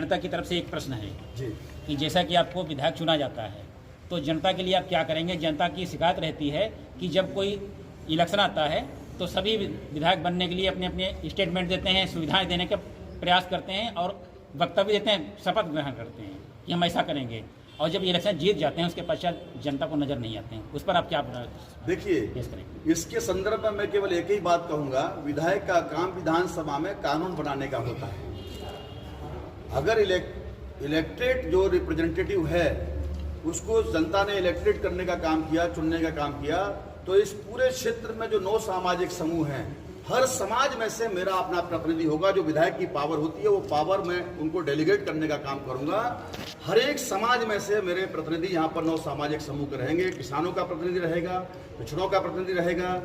जनता की तरफ से एक प्रश्न है जी। कि जैसा कि आपको विधायक चुना जाता है तो जनता के लिए आप क्या करेंगे। जनता की शिकायत रहती है कि जब कोई इलेक्शन आता है तो सभी विधायक बनने के लिए अपने अपने स्टेटमेंट देते हैं, सुविधाएं देने का प्रयास करते हैं और वक्तव्य देते हैं, शपथ ग्रहण करते हैं कि हम ऐसा करेंगे, और जब इलेक्शन जीत जाते हैं उसके पश्चात जनता को नजर नहीं आते हैं। उस पर आप क्या देखिए, इसके संदर्भ में मैं केवल एक ही बात कहूंगा, विधायक का काम विधानसभा में कानून बनाने का होता है। अगर इलेक्टेड जो रिप्रेजेंटेटिव है उसको जनता ने इलेक्टेड करने का काम किया, चुनने का काम किया, तो इस पूरे क्षेत्र में जो 9 सामाजिक समूह हैं, हर समाज में से मेरा अपना प्रतिनिधि होगा। जो विधायक की पावर होती है वो पावर मैं उनको डेलीगेट करने का काम करूंगा। हर एक समाज में से मेरे प्रतिनिधि यहाँ पर 9 सामाजिक समूह के रहेंगे। किसानों का प्रतिनिधि रहेगा, पिछड़ों का प्रतिनिधि रहेगा,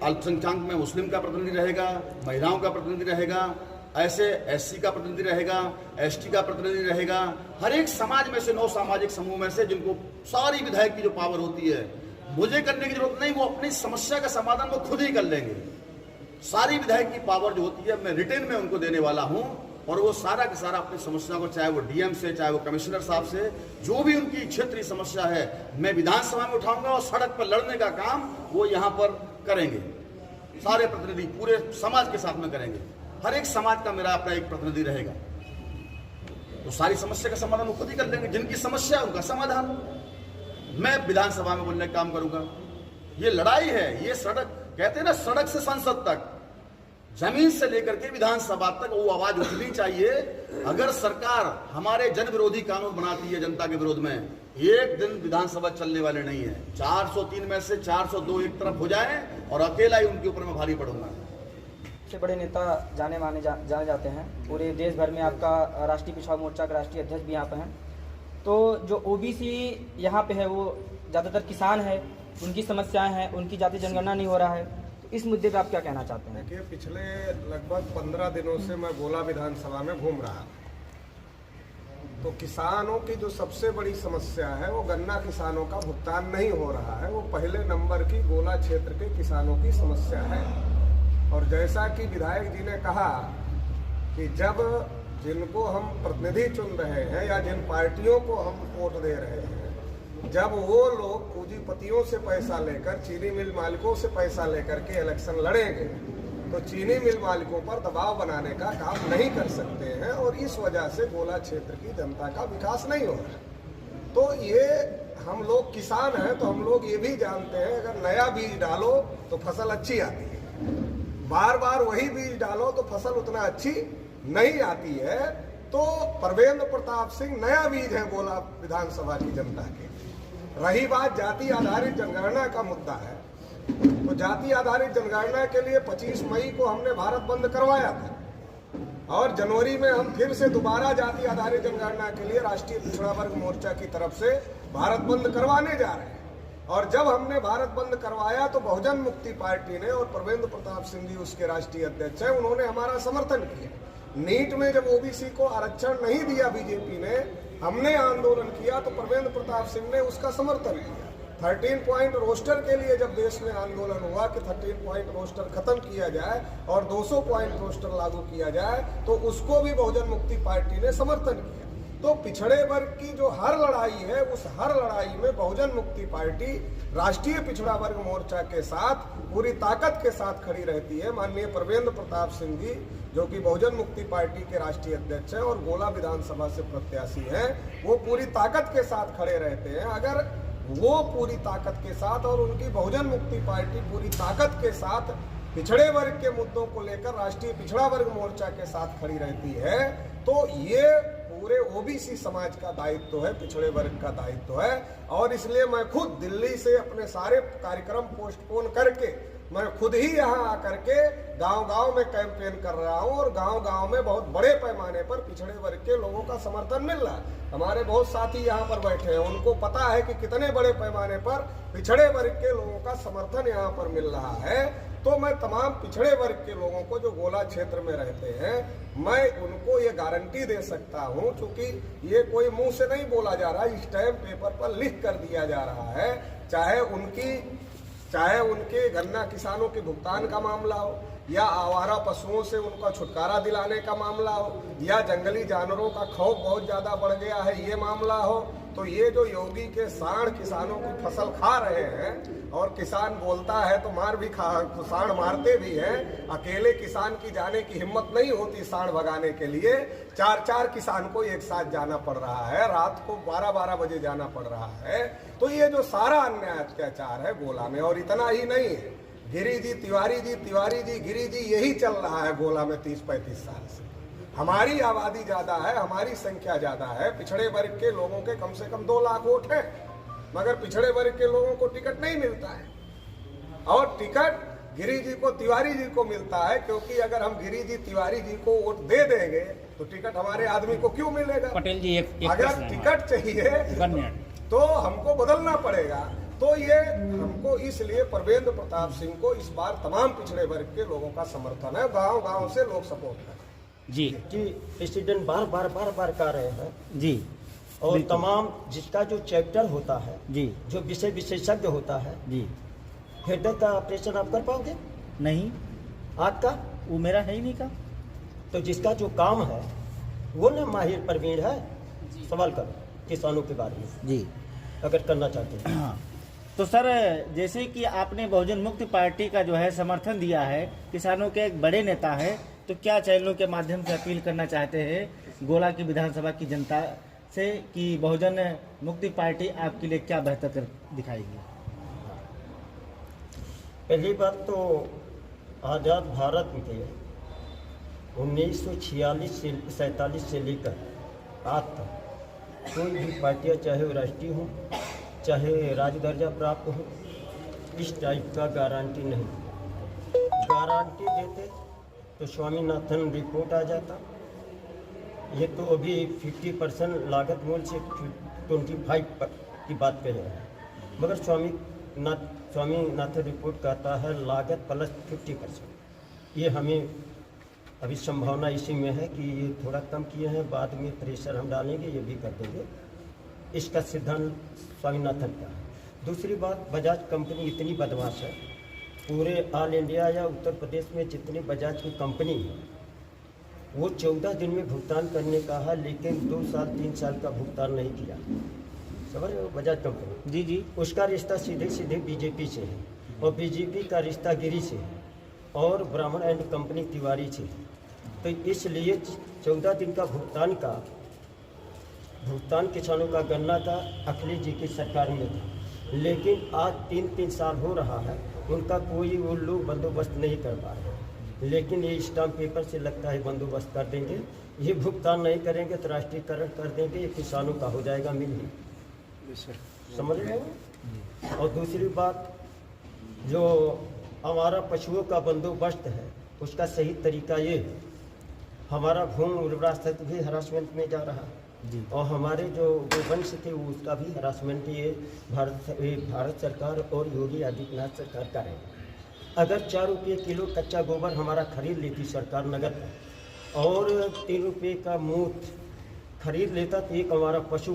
अल्पसंख्यक में मुस्लिम का प्रतिनिधि रहेगा, महिलाओं का प्रतिनिधि रहेगा, ऐसे एससी का प्रतिनिधि रहेगा, एसटी का प्रतिनिधि रहेगा। हर एक समाज में से 9 सामाजिक समूह में से जिनको सारी विधायक की जो पावर होती है, मुझे करने की जरूरत नहीं, वो अपनी समस्या का समाधान वो खुद ही कर लेंगे। सारी विधायक की पावर जो होती है मैं रिटेन में उनको देने वाला हूं, और वो सारा का सारा अपनी समस्या को, चाहे वो डीएम से, चाहे वो कमिश्नर साहब से, जो भी उनकी क्षेत्रीय समस्या है, मैं विधानसभा में उठाऊंगा और सड़क पर लड़ने का काम वो यहाँ पर करेंगे। सारे प्रतिनिधि पूरे समाज के साथ में करेंगे। हर एक समाज का मेरा अपना एक प्रतिनिधि रहेगा, तो सारी समस्या का समाधान वो खुद ही कर लेंगे। जिनकी समस्या है उनका समाधान मैं विधानसभा में बोलने का काम करूंगा। ये लड़ाई है, ये सड़क, कहते हैं ना, सड़क से संसद तक, जमीन से लेकर के विधानसभा तक वो आवाज उठनी चाहिए। अगर सरकार हमारे जन विरोधी कानून बनाती है जनता के विरोध में, एक दिन विधानसभा चलने वाले नहीं है। 403 में से 402 एक तरफ हो जाए और अकेला ही उनके ऊपर मैं भारी पड़ूंगा। सबसे बड़े नेता जाने जाते हैं पूरे देश भर में। आपका राष्ट्रीय पिछड़ा मोर्चा का राष्ट्रीय अध्यक्ष भी यहाँ पे हैं। तो जो ओबीसी यहाँ पे है वो ज़्यादातर किसान है, उनकी समस्याएं हैं, उनकी जाति जनगणना नहीं हो रहा है, तो इस मुद्दे पे आप क्या कहना चाहते हैं? देखिए, पिछले लगभग 15 दिनों से मैं गोला विधानसभा में घूम रहा, तो किसानों की जो सबसे बड़ी समस्या है वो गन्ना किसानों का भुगतान नहीं हो रहा है। वो पहले नंबर की गोला क्षेत्र के किसानों की समस्या है। और जैसा कि विधायक जी ने कहा कि जब जिनको हम प्रतिनिधि चुन रहे हैं या जिन पार्टियों को हम वोट दे रहे हैं, जब वो लोग पूंजीपतियों से पैसा लेकर, चीनी मिल मालिकों से पैसा लेकर के इलेक्शन लड़ेंगे, तो चीनी मिल मालिकों पर दबाव बनाने का काम नहीं कर सकते हैं, और इस वजह से गोला क्षेत्र की जनता का विकास नहीं हो रहा। तो ये हम लोग किसान हैं, तो हम लोग ये भी जानते हैं, अगर नया बीज डालो तो फसल अच्छी आती है, बार बार वही बीज डालो तो फसल उतना अच्छी नहीं आती है। तो परवेंद्र प्रताप सिंह नया बीज है गोला विधानसभा की जनता के। रही बात जाति आधारित जनगणना का मुद्दा है, तो जाति आधारित जनगणना के लिए 25 मई को हमने भारत बंद करवाया था, और जनवरी में हम फिर से दोबारा जाति आधारित जनगणना के लिए राष्ट्रीय पिछड़ा वर्ग मोर्चा की तरफ से भारत बंद करवाने जा रहे हैं। और जब हमने भारत बंद करवाया तो बहुजन मुक्ति पार्टी ने, और परवेंद्र प्रताप सिंह जी उसके राष्ट्रीय अध्यक्ष हैं, उन्होंने हमारा समर्थन किया। नीट में जब ओबीसी को आरक्षण नहीं दिया बीजेपी ने, हमने आंदोलन किया तो परवेंद्र प्रताप सिंह ने उसका समर्थन किया। 13 पॉइंट रोस्टर के लिए जब देश में आंदोलन हुआ कि 13 पॉइंट रोस्टर खत्म किया जाए और 200 पॉइंट रोस्टर लागू किया जाए, तो उसको भी बहुजन मुक्ति पार्टी ने समर्थन किया। तो पिछड़े वर्ग की जो हर लड़ाई है, उस हर लड़ाई में बहुजन मुक्ति पार्टी राष्ट्रीय पिछड़ा वर्ग मोर्चा के साथ पूरी ताकत के साथ खड़ी रहती है। माननीय परवेंद्र प्रताप सिंह जी, जो कि बहुजन मुक्ति पार्टी के राष्ट्रीय अध्यक्ष हैं और गोला विधानसभा से प्रत्याशी हैं, वो पूरी ताकत के साथ खड़े रहते हैं। अगर वो पूरी ताकत के साथ और उनकी बहुजन मुक्ति पार्टी पूरी ताकत के साथ पिछड़े वर्ग के मुद्दों को लेकर राष्ट्रीय पिछड़ा वर्ग मोर्चा के साथ खड़ी रहती है, तो ये पूरे ओबीसी समाज का दायित्व है, पिछड़े वर्ग का दायित्व है। और इसलिए मैं खुद दिल्ली से अपने सारे कार्यक्रम पोस्टपोन करके मैं खुद ही यहाँ आकर के गांव-गांव में कैंपेन कर रहा हूँ, और गांव-गांव में बहुत बड़े पैमाने पर पिछड़े वर्ग के लोगों का समर्थन मिल रहा है। हमारे बहुत साथी यहाँ पर बैठे हैं, उनको पता है कि कितने बड़े पैमाने पर पिछड़े वर्ग के लोगों का समर्थन यहाँ पर मिल रहा है। तो मैं तमाम पिछड़े वर्ग के लोगों को जो गोला क्षेत्र में रहते हैं, मैं उनको ये गारंटी दे सकता हूँ, क्योंकि ये कोई मुंह से नहीं बोला जा रहा, स्टैम्प पेपर पर लिख कर दिया जा रहा है। चाहे उनकी चाहे उनके गन्ना किसानों के भुगतान का मामला हो, या आवारा पशुओं से उनका छुटकारा दिलाने का मामला हो, या जंगली जानवरों का खौफ बहुत ज़्यादा बढ़ गया है ये मामला हो, तो ये जो योगी के सांड किसानों की फसल खा रहे हैं, और किसान बोलता है तो मार भी सांड मारते भी हैं, अकेले किसान की जाने की हिम्मत नहीं होती सांड भगाने के लिए, 4-4 किसान को एक साथ जाना पड़ रहा है, रात को 12-12 बजे जाना पड़ रहा है। तो ये जो सारा अन्याय अत्याचार है गोला में, और इतना ही नहीं है, गिरी जी तिवारी जी गिरी जी यही चल रहा है गोला में 30-35 साल से। हमारी आबादी ज्यादा है, हमारी संख्या ज्यादा है, पिछड़े वर्ग के लोगों के कम से कम 2 लाख वोट हैं, मगर पिछड़े वर्ग के लोगों को टिकट नहीं मिलता है, और टिकट गिरी जी को तिवारी जी को मिलता है, क्योंकि अगर हम गिरी जी तिवारी जी को वोट दे देंगे तो टिकट हमारे आदमी को क्यों मिलेगा? पटेल जी एक अगर टिकट चाहिए तो हमको बदलना पड़ेगा। तो ये हमको इसलिए परवेंद्र प्रताप सिंह को इस बार तमाम पिछड़े वर्ग के लोगों का समर्थन है, गांव-गांव से लोग सपोर्ट कर जी कि प्रेसिडेंट बार बार कह रहे हैं जी, और तमाम जिसका जो चैप्टर होता है जी, जो विषय विशेषज्ञ होता है जी, हृदय का ऑपरेशन आप कर पाओगे? नहीं, आँख का? वो मेरा है ही नहीं का। तो जिसका जो काम है वो ना माहिर प्रवीण है। सवाल करो किसानों के बारे में जी, अगर करना चाहते हैं। हाँ, तो सर जैसे कि आपने बहुजन मुक्ति पार्टी का जो है समर्थन दिया है, किसानों के एक बड़े नेता है, तो क्या चैनलों के माध्यम से अपील करना चाहते हैं गोला की विधानसभा की जनता से कि बहुजन मुक्ति पार्टी आपके लिए क्या बेहतर कर दिखाएगी? पहली बात तो आज़ाद भारत में 1946-47 से लेकर आज तक कोई भी पार्टियाँ, चाहे वो राष्ट्रीय हो चाहे राज्य दर्जा प्राप्त हो, इस टाइप का गारंटी नहीं। गारंटी देते तो स्वामीनाथन रिपोर्ट आ जाता। ये तो अभी 50% लागत मूल्य से 25 की बात कह रहे हैं, मगर स्वामीनाथन रिपोर्ट कहता है लागत प्लस 50%। ये हमें अभी संभावना इसी में है कि ये थोड़ा कम किए हैं, बाद में प्रेशर हम डालेंगे, ये भी कर देंगे। इसका सिद्धांत स्वामीनाथन का है। दूसरी बात, बजाज कंपनी इतनी बदमाश है, पूरे ऑल इंडिया या उत्तर प्रदेश में जितनी बजाज की कंपनी है वो 14 दिन में भुगतान करने का है, लेकिन 2 साल 3 साल का भुगतान नहीं किया। समझ रहे हो? बजाज कंपनी जी जी, उसका रिश्ता सीधे बीजेपी से है, और बीजेपी का रिश्ता गिरी से है, और ब्राह्मण एंड कंपनी तिवारी से है। तो इसलिए 14 दिन का भुगतान किसानों का गन्ना का अखिलेश जी की सरकार में था, लेकिन आज 3 साल हो रहा है, उनका कोई वो लोग बंदोबस्त नहीं कर पा रहे। लेकिन ये स्टाम्प पेपर से लगता है बंदोबस्त कर देंगे, ये भुगतान नहीं करेंगे तो राष्ट्रीयकरण कर देंगे, ये किसानों का हो जाएगा मिल ही। समझ रहे हो? और दूसरी बात, जो हमारा पशुओं का बंदोबस्त है उसका सही तरीका ये है, हमारा भूमि उर्वरा भी हरासमेंट में जा रहा है जी, और हमारे जो गोवंश थे उसका भी हरासमेंट ये भारत सरकार और योगी आदित्यनाथ सरकार का है। अगर 4 रुपये किलो कच्चा गोबर हमारा खरीद लेती सरकार नगद और 3 रुपये का मूठ खरीद लेता, तो एक हमारा पशु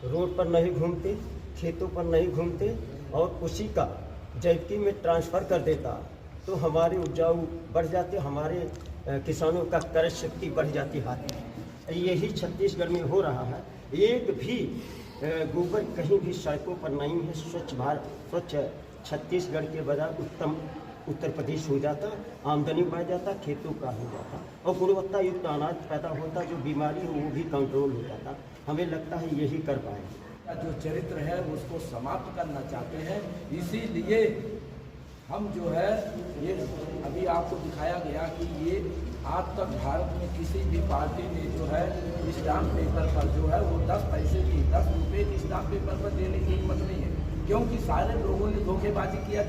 रोड पर नहीं घूमते, खेतों पर नहीं घूमते, और उसी का जैविक में ट्रांसफ़र कर देता, तो हमारे उपजाऊ बढ़ जाते, हमारे किसानों का क्रय शक्ति बढ़ जाती हाथ में। यही छत्तीसगढ़ में हो रहा है। एक भी गोबर कहीं भी सड़कों पर नहीं है। स्वच्छ छत्तीसगढ़ के बजाय उत्तम उत्तर प्रदेश हो जाता, आमदनी बढ़ जाता, खेतों का हो जाता, और गुणवत्ता युक्त अनाज पैदा होता, जो बीमारी हो वो भी कंट्रोल हो जाता। हमें लगता है यही कर पाएंगे। जो चरित्र है उसको समाप्त करना चाहते हैं, इसीलिए हम जो है ये अभी आपको दिखाया गया कि ये आज तक भारत में किसी भी पार्टी ने जो है स्टाम्प पेपर पर जो है वो 10 पैसे की 10 रुपये की स्टाम्प पेपर पर देने की हिम्मत नहीं है, क्योंकि सारे लोगों ने धोखेबाजी किया।